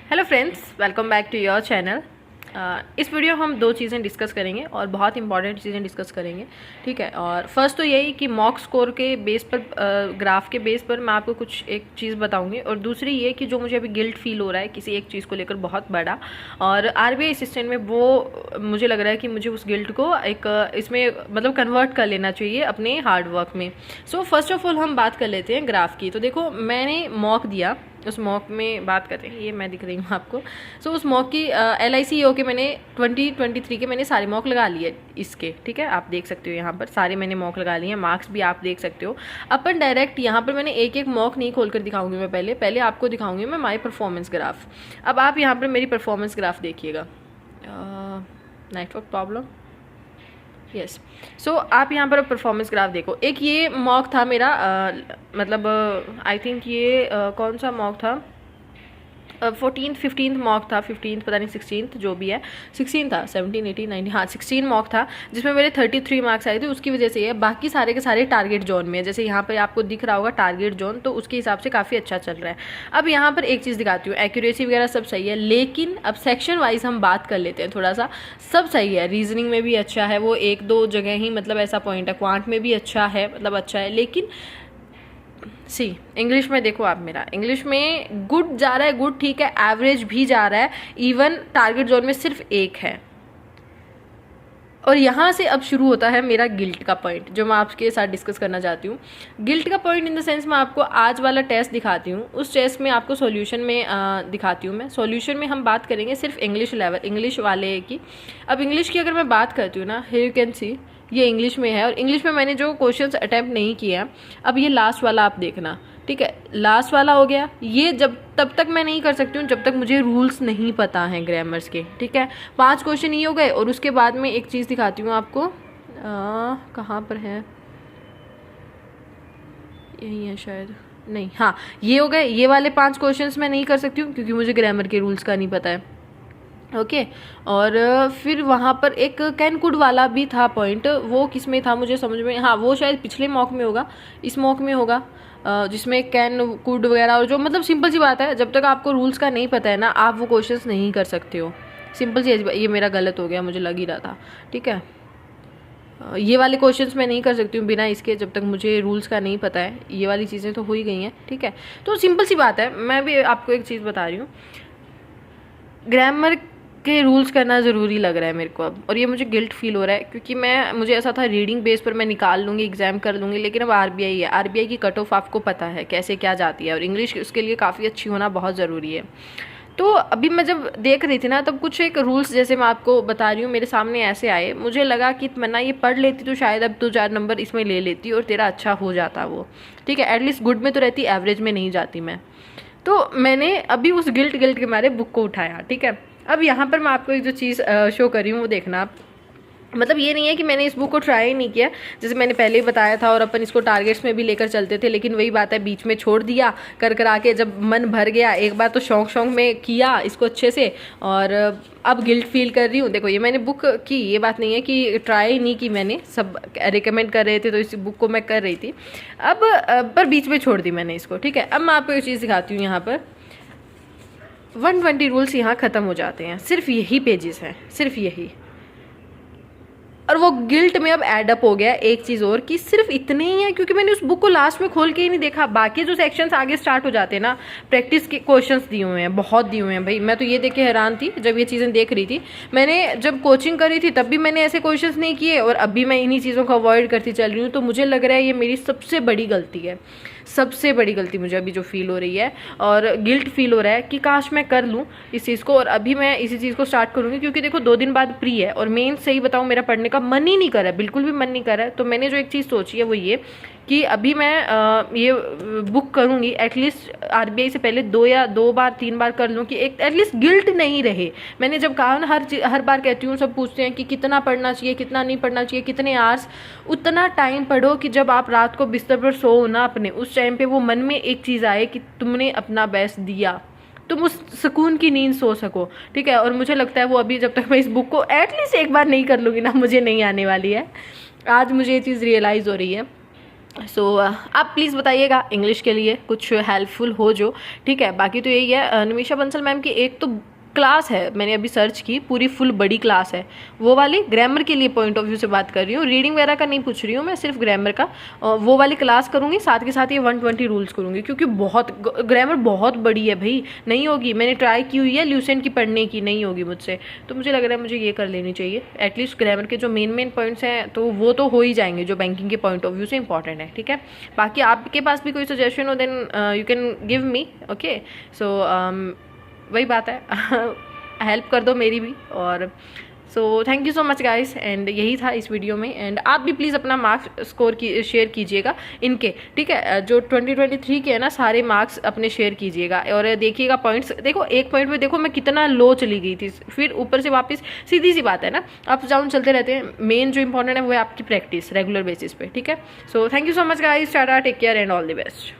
Hello friends, welcome back to your channel. इस video हम दो चीज़ें डिस्कस करेंगे और बहुत इंपॉर्टेंट चीज़ें डिस्कस करेंगे, ठीक है। और फर्स्ट तो यही कि मॉक स्कोर के बेस पर, ग्राफ के बेस पर मैं आपको कुछ एक चीज़ बताऊंगी, और दूसरी ये कि जो मुझे अभी गिल्ट फील हो रहा है किसी एक चीज़ को लेकर बहुत बड़ा, और आरबीआई असिस्टेंट में वो मुझे लग रहा है कि मुझे उस गिल्ट को एक इसमें मतलब कन्वर्ट कर लेना चाहिए अपने हार्ड वर्क में। सो फर्स्ट ऑफ ऑल हम बात कर लेते हैं ग्राफ की। तो देखो, मैंने मॉक दिया, उस मॉक में बात करते हैं, ये मैं दिख रही हूँ आपको। सो उस मॉक की LIC के मैंने 2023 के मैंने सारे मॉक लगा लिए इसके, ठीक है। आप देख सकते हो यहाँ पर सारे मैंने मॉक लगा लिए हैं, मार्क्स भी आप देख सकते हो। अपन डायरेक्ट यहाँ पर मैंने एक एक मॉक नहीं खोलकर दिखाऊंगी, मैं पहले आपको दिखाऊंगी मैं माई परफॉर्मेंस ग्राफ। अब आप यहाँ पर मेरी परफॉर्मेंस ग्राफ देखिएगा। Network problem, yes. सो आप यहाँ पर परफॉर्मेंस ग्राफ देखो। एक ये मॉक था मेरा, मतलब आई थिंक ये कौन सा मॉक था, 14th 15th मॉक था, 15th पता नहीं 16th जो भी है, 16 था, 17 18 19, हाँ 16 मॉक था, जिसमें मेरे 33 मार्क्स आए थे। उसकी वजह से ये बाकी सारे के सारे टारगेट जोन में है। जैसे यहाँ पर आपको दिख रहा होगा टारगेट जोन, तो उसके हिसाब से काफ़ी अच्छा चल रहा है। अब यहाँ पर एक चीज़ दिखाती हूँ, एक्यूरेसी वगैरह सब सही है, लेकिन अब सेक्शन वाइज हम बात कर लेते हैं थोड़ा सा। सब सही है, रीजनिंग में भी अच्छा है, वो एक दो जगह ही मतलब ऐसा पॉइंट है, क्वांट में भी अच्छा है, मतलब अच्छा है। लेकिन सी इंग्लिश में देखो आप, मेरा इंग्लिश में गुड जा रहा है, गुड ठीक है, एवरेज भी जा रहा है, इवन टारगेट जोन में सिर्फ एक है। और यहाँ से अब शुरू होता है मेरा गिल्ट का पॉइंट, जो मैं आपके साथ डिस्कस करना चाहती हूँ। गिल्ट का पॉइंट इन द सेंस, मैं आपको आज वाला टेस्ट दिखाती हूँ, उस टेस्ट में आपको सॉल्यूशन में दिखाती हूँ। मैं सॉल्यूशन में हम बात करेंगे सिर्फ इंग्लिश लेवल, इंग्लिश वाले की। अब इंग्लिश की अगर मैं बात करती हूँ ना, हियर यू कैन सी ये इंग्लिश में है, और इंग्लिश में मैंने जो क्वेश्चंस अटैम्प्ट नहीं किए हैं, अब ये लास्ट वाला आप देखना, ठीक है। लास्ट वाला हो गया ये, जब तब तक मैं नहीं कर सकती हूँ जब तक मुझे रूल्स नहीं पता हैं ग्रामर्स के, ठीक है। 5 क्वेश्चन ये हो गए, और उसके बाद में एक चीज़ दिखाती हूँ आपको, कहाँ पर है, यही है शायद, नहीं, हाँ ये हो गए। ये वाले 5 क्वेश्चंस मैं नहीं कर सकती हूँ क्योंकि मुझे ग्रामर के रूल्स का नहीं पता है, ओके। और फिर वहाँ पर एक कैन कुड वाला भी था पॉइंट, वो किस में था मुझे समझ में, हाँ वो शायद पिछले मॉक में होगा, इस मॉक में होगा, जिसमें कैन कुड वगैरह, और जो मतलब सिंपल सी बात है, जब तक आपको रूल्स का नहीं पता है ना, आप वो क्वेश्चंस नहीं कर सकते हो। सिंपल सी, ये मेरा गलत हो गया, मुझे लग ही रहा था, ठीक है। ये वाले क्वेश्चंस मैं नहीं कर सकती हूँ बिना इसके, जब तक मुझे रूल्स का नहीं पता है। ये वाली चीज़ें तो हो ही गई हैं, ठीक है। तो सिंपल सी बात है, मैं भी आपको एक चीज़ बता रही हूँ, ग्रामर के रूल्स करना ज़रूरी लग रहा है मेरे को अब, और ये मुझे गिल्ट फील हो रहा है क्योंकि मुझे ऐसा था रीडिंग बेस पर मैं निकाल लूँगी, एग्जाम कर लूँगी, लेकिन अब आरबीआई है, आरबीआई की कट ऑफ आपको पता है कैसे क्या जाती है, और इंग्लिश उसके लिए काफ़ी अच्छी होना बहुत ज़रूरी है। तो अभी मैं जब देख रही थी ना, तब कुछ एक रूल्स जैसे मैं आपको बता रही हूँ मेरे सामने ऐसे आए, मुझे लगा कि मैं ना ये पढ़ लेती तो शायद अब 2-4 नंबर इसमें ले लेती और तेरा अच्छा हो जाता वो, ठीक है। एटलीस्ट गुड में तो रहती, एवरेज में नहीं जाती मैं। तो मैंने अभी उस गिल्ट के मारे बुक को उठाया, ठीक है। अब यहाँ पर मैं आपको एक जो चीज़ शो कर रही हूँ वो देखना आप, मतलब ये नहीं है कि मैंने इस बुक को ट्राई नहीं किया, जैसे मैंने पहले ही बताया था, और अपन इसको टारगेट्स में भी लेकर चलते थे, लेकिन वही बात है, बीच में छोड़ दिया कर आके, जब मन भर गया एक बार तो शौक में किया इसको अच्छे से, और अब गिल्ट फील कर रही हूँ। देखो ये मैंने बुक की, ये बात नहीं है कि ट्राई नहीं की मैंने, सब रिकमेंड कर रहे थे तो इस बुक को मैं कर रही थी। अब पर बीच में छोड़ दी मैंने इसको, ठीक है। अब मैं आपको एक चीज़ दिखाती हूँ, यहाँ पर 120 रूल्स यहाँ ख़त्म हो जाते हैं, सिर्फ यही पेजेस हैं, सिर्फ यही। और वो गिल्ट में अब एडअप हो गया एक चीज़ और, कि सिर्फ इतने ही है क्योंकि मैंने उस बुक को लास्ट में खोल के ही नहीं देखा। बाकी जो सेक्शंस आगे स्टार्ट हो जाते हैं ना, प्रैक्टिस के क्वेश्चंस दिए हुए हैं, बहुत दिए हुए हैं भाई। मैं तो ये देख के हैरान थी जब ये चीज़ें देख रही थी। मैंने जब कोचिंग करी थी तब भी मैंने ऐसे क्वेश्चंस नहीं किए, और अभी मैं इन्हीं चीज़ों को अवॉइड करती चल रही हूँ। तो मुझे लग रहा है ये मेरी सबसे बड़ी गलती है, सबसे बड़ी गलती मुझे अभी जो फील हो रही है, और गिल्ट फील हो रहा है कि काश मैं कर लूँ इस चीज़ को, और अभी मैं इसी चीज़ को स्टार्ट करूँगी। क्योंकि देखो 2 दिन बाद प्री है, और मेन सही बताऊँ मेरा पढ़ने का मन ही नहीं कर रहा है, बिल्कुल भी मन नहीं कर रहा है। तो मैंने जो एक चीज़ सोची है वो ये कि अभी मैं ये बुक करूँगी, एटलीस्ट आरबीआई से पहले 2 बार 3 बार कर लूँ, कि एक एटलीस्ट गिल्ट नहीं रहे। मैंने जब कहा ना, हर बार कहती हूँ, सब पूछते हैं कि कितना पढ़ना चाहिए, कितना नहीं पढ़ना चाहिए, कितने आवर्स, उतना टाइम पढ़ो कि जब आप रात को बिस्तर पर सो ना अपने, उस टाइम पे वो मन में एक चीज़ आए कि तुमने अपना बेस्ट दिया, तुम उस सुकून की नींद सो सको, ठीक है। और मुझे लगता है वो अभी जब तक मैं इस बुक को एटलीस्ट एक बार नहीं कर लूँगी ना, मुझे नहीं आने वाली है। आज मुझे ये चीज़ रियलाइज़ हो रही है, सो आप प्लीज़ बताइएगा इंग्लिश के लिए कुछ हेल्पफुल हो जो, ठीक है। बाकी तो यही है, निमिषा बंसल मैम की एक तो क्लास है, मैंने अभी सर्च की, पूरी फुल बड़ी क्लास है, वो वाली ग्रामर के लिए पॉइंट ऑफ व्यू से बात कर रही हूँ, रीडिंग वगैरह का नहीं पूछ रही हूँ मैं, सिर्फ ग्रामर का। वो वाली क्लास करूँगी, साथ के साथ ये 120 रूल्स करूँगी, क्योंकि बहुत ग्रामर बहुत बड़ी है भाई, नहीं होगी। मैंने ट्राई की हुई है ल्यूसेंट की पढ़ने की, नहीं होगी मुझसे, तो मुझे लग रहा है मुझे ये कर लेनी चाहिए। एटलीस्ट ग्रामर के जो मेन पॉइंट्स हैं तो वो तो हो ही जाएंगे, जो बैंकिंग के पॉइंट ऑफ व्यू से इंपॉर्टेंट है, ठीक है। बाकी आपके पास भी कोई सजेशन हो then you can give me, okay. So वही बात है हेल्प कर दो मेरी भी। और so thank you so much guys, and यही था इस वीडियो में। एंड आप भी प्लीज़ अपना मार्क्स स्कोर की शेयर कीजिएगा इनके, ठीक है। जो 2023 के है ना, सारे मार्क्स अपने शेयर कीजिएगा और देखिएगा पॉइंट्स। देखो एक पॉइंट में देखो मैं कितना लो चली गई थी, फिर ऊपर से वापस, सीधी सी बात है ना, अप डाउन चलते रहते हैं। मेन जो इंपॉर्टेंट है वो है आपकी प्रैक्टिस रेगुलर बेसिस पे, ठीक है। So thank you so much guys, tata, take care and all the best.